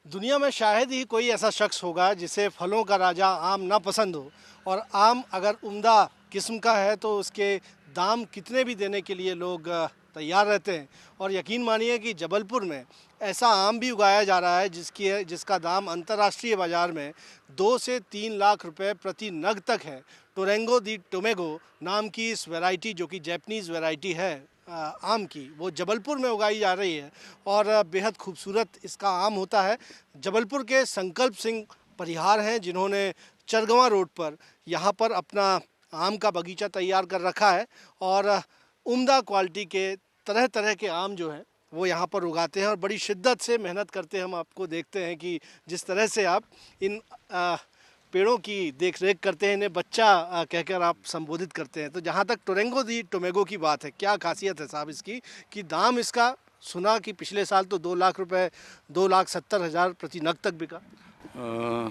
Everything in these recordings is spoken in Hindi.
दुनिया में शायद ही कोई ऐसा शख्स होगा जिसे फलों का राजा आम ना पसंद हो। और आम अगर उम्दा किस्म का है तो उसके दाम कितने भी देने के लिए लोग तैयार रहते हैं। और यकीन मानिए कि जबलपुर में ऐसा आम भी उगाया जा रहा है जिसका दाम अंतर्राष्ट्रीय बाज़ार में 2 से 3 लाख रुपए प्रति नग तक है। टोरेंगो दी टोमेगो नाम की इस वैरायटी, जो कि जैपनीज़ वैरायटी है आम की, वो जबलपुर में उगाई जा रही है और बेहद खूबसूरत इसका आम होता है। जबलपुर के संकल्प सिंह परिहार हैं जिन्होंने चरगवां रोड पर यहाँ पर अपना आम का बगीचा तैयार कर रखा है और उम्दा क्वालिटी के तरह तरह के आम जो हैं वो यहाँ पर उगाते हैं और बड़ी शिद्दत से मेहनत करते हैं। हम आपको देखते हैं कि जिस तरह से आप इन पेड़ों की देख रेख करते हैं, इन्हें बच्चा कहकर आप संबोधित करते हैं। तो जहाँ तक टोरेंगो दी टोमेगो की बात है, क्या खासियत है साहब इसकी कि दाम इसका सुना कि पिछले साल तो 2 लाख रुपए, 2,70,000 प्रति नग तक बिका।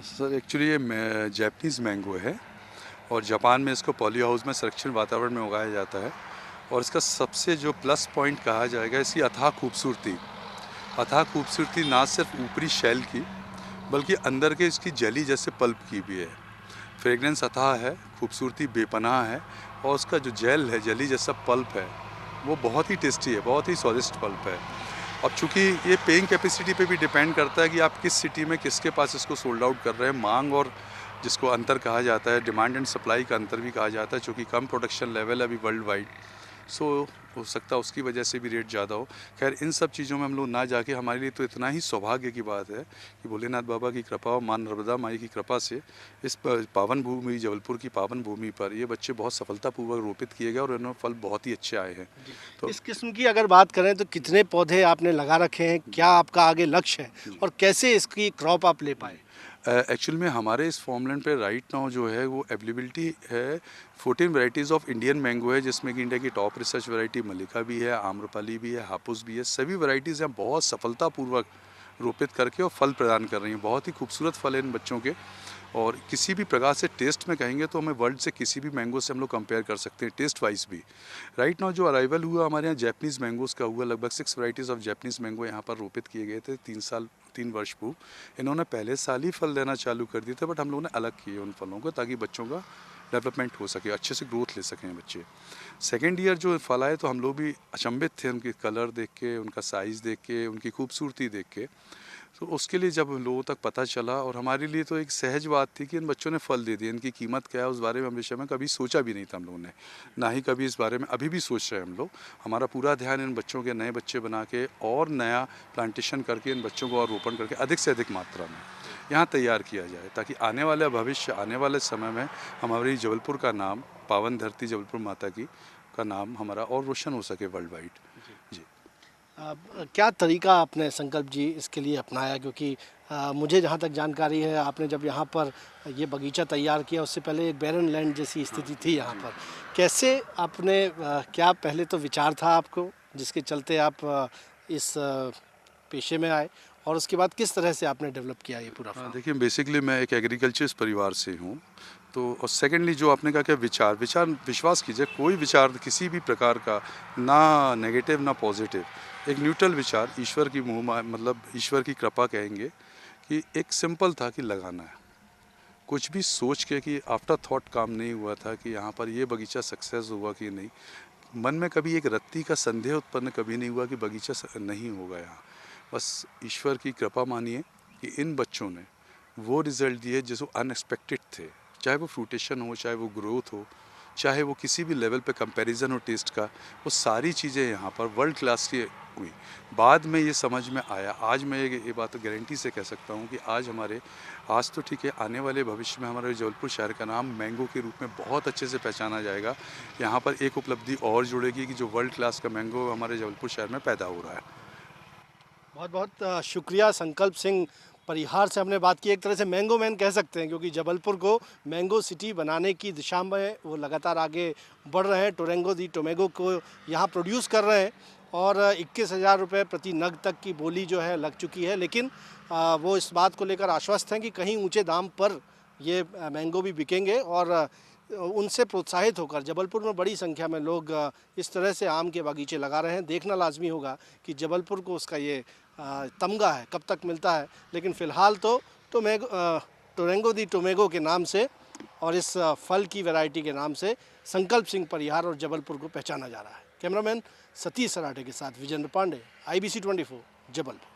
सर एक्चुअली ये जैपनीज़ मैंगो है और जापान में इसको पॉली हाउस में संरक्षित वातावरण में उगाया जाता है। और इसका सबसे जो प्लस पॉइंट कहा जाएगा इसकी अथाह खूबसूरती ना सिर्फ ऊपरी शैल की बल्कि अंदर के इसकी जली जैसे पल्प की भी है। फ्रेगरेंस अथाह है, खूबसूरती बेपनाह है और उसका जो जेल है, जली जैसा पल्प है, वो बहुत ही टेस्टी है, बहुत ही स्वादिष्ट पल्प है। अब चूँकि ये पेइंग कैपेसिटी पे भी डिपेंड करता है कि आप किस सिटी में किसके पास इसको सोल्ड आउट कर रहे हैं। मांग और जिसको अंतर कहा जाता है, डिमांड एंड सप्लाई का अंतर भी कहा जाता है, चूँकि कम प्रोडक्शन लेवल है अभी वर्ल्ड वाइड, सो हो सकता है उसकी वजह से भी रेट ज़्यादा हो। खैर इन सब चीज़ों में हम लोग ना जाके, हमारे लिए तो इतना ही सौभाग्य की बात है कि भोलेनाथ बाबा की कृपा और माँ नर्मदा माई की कृपा से इस पावन भूमि, जबलपुर की पावन भूमि पर ये बच्चे बहुत सफलतापूर्वक रोपित किए गए और इन्होंने फल बहुत ही अच्छे आए हैं। तो इस किस्म की अगर बात करें तो कितने पौधे आपने लगा रखे हैं, क्या आपका आगे लक्ष्य है और कैसे इसकी क्रॉप आप ले पाए? एक्चुअल में हमारे इस फॉर्मलैंड पे राइट नाउ जो है वो अवेलेबिलिटी है 14 वैरायटीज़ ऑफ इंडियन मैंगो है, जिसमें कि इंडिया की टॉप रिसर्च वैरायटी मलिका भी है, आम्रपाली भी है, हापुस भी है। सभी वैरायटीज़ हैं बहुत सफलतापूर्वक रोपित करके और फल प्रदान कर रही हैं। बहुत ही खूबसूरत फल हैं इन बच्चों के और किसी भी प्रकार से टेस्ट में कहेंगे तो हमें वर्ल्ड से किसी भी मैंगो से हम लोग कंपेयर कर सकते हैं टेस्ट वाइज भी। राइट नाउ जो अराइवल हुआ हमारे यहाँ जैपनीज़ मैंगोज़ का हुआ, लगभग 6 वैरायटीज़ ऑफ जैपनीज़ मैंगो यहाँ पर रोपित किए गए थे 3 वर्ष पूर्व। इन्होंने पहले साल ही फल देना चालू कर दिए थे, बट हम लोगों ने अलग किए उन फलों को ताकि बच्चों का डेवलपमेंट हो सके, अच्छे से ग्रोथ ले सकें बच्चे। सेकेंड ईयर जो फल आए तो हम लोग भी अचंभित थे उनके कलर देख के, उनका साइज़ देख के, उनकी खूबसूरती देख के। तो उसके लिए जब लोगों तक पता चला और हमारे लिए तो एक सहज बात थी कि इन बच्चों ने फल दे दिए, इनकी कीमत क्या है उस बारे में हमेशा में कभी सोचा भी नहीं था हम लोगों ने, ना ही कभी इस बारे में अभी भी सोच रहे हैं हम लोग। हमारा पूरा ध्यान इन बच्चों के नए बच्चे बना के और नया प्लांटेशन करके इन बच्चों को और रोपण करके अधिक से अधिक मात्रा में यहाँ तैयार किया जाए ताकि आने वाले भविष्य, आने वाले समय में हमारी जबलपुर का नाम, पावन धरती जबलपुर माता की का नाम हमारा और रोशन हो सके वर्ल्ड वाइड। जी। क्या तरीका आपने संकल्प जी इसके लिए अपनाया? क्योंकि मुझे जहाँ तक जानकारी है, आपने जब यहाँ पर ये बगीचा तैयार किया उससे पहले एक बैरन लैंड जैसी स्थिति थी यहाँ पर। कैसे आपने क्या पहले तो विचार था आपको जिसके चलते आप इस पेशे में आए, और उसके बाद किस तरह से आपने डेवलप किया ये पूरा फार्म? देखिए बेसिकली मैं एक एग्रीकल्चर परिवार से हूँ, तो और सेकेंडली जो आपने कहा कि विचार विश्वास कीजिए कोई विचार किसी भी प्रकार का, ना नेगेटिव ना पॉजिटिव, एक न्यूट्रल विचार, ईश्वर की मतलब ईश्वर की कृपा कहेंगे कि एक सिंपल था कि लगाना है। कुछ भी सोच के कि आफ्टर थॉट काम नहीं हुआ था कि यहाँ पर ये बगीचा सक्सेस हुआ कि नहीं। मन में कभी एक रत्ती का संदेह उत्पन्न कभी नहीं हुआ कि बगीचा नहीं होगा यहाँ। बस ईश्वर की कृपा मानिए कि इन बच्चों ने वो रिज़ल्ट दिए जो अनएक्सपेक्टेड थे, चाहे वो फ्रूटेशन हो, चाहे वो ग्रोथ हो, चाहे वो किसी भी लेवल पे कंपैरिजन हो टेस्ट का, वो सारी चीज़ें यहाँ पर वर्ल्ड क्लास की हुई। बाद में ये समझ में आया, आज मैं ये बात गारंटी से कह सकता हूँ कि आज तो ठीक है, आने वाले भविष्य में हमारे जबलपुर शहर का नाम मैंगो के रूप में बहुत अच्छे से पहचाना जाएगा। यहाँ पर एक उपलब्धि और जुड़ेगी कि जो वर्ल्ड क्लास का मैंगो हमारे जबलपुर शहर में पैदा हो रहा है। बहुत बहुत शुक्रिया। संकल्प सिंह परिहार से हमने बात की, एक तरह से मैंगो मैन कह सकते हैं क्योंकि जबलपुर को मैंगो सिटी बनाने की दिशा में वो लगातार आगे बढ़ रहे हैं। टोरेंगो दी टोमेगो को यहाँ प्रोड्यूस कर रहे हैं और 21,000 रुपये प्रति नग तक की बोली जो है लग चुकी है। लेकिन वो इस बात को लेकर आश्वस्त हैं कि कहीं ऊंचे दाम पर ये मैंगो भी बिकेंगे और उनसे प्रोत्साहित होकर जबलपुर में बड़ी संख्या में लोग इस तरह से आम के बागीचे लगा रहे हैं। देखना लाजमी होगा कि जबलपुर को उसका ये तमगा है, कब तक मिलता है, लेकिन फ़िलहाल तो टोरैंगो दी टोमेगो के नाम से और इस फल की वैरायटी के नाम से संकल्प सिंह परिहार और जबलपुर को पहचाना जा रहा है। कैमरामैन सतीश सराठे के साथ विजेंद्र पांडे, IBC 24, जबलपुर।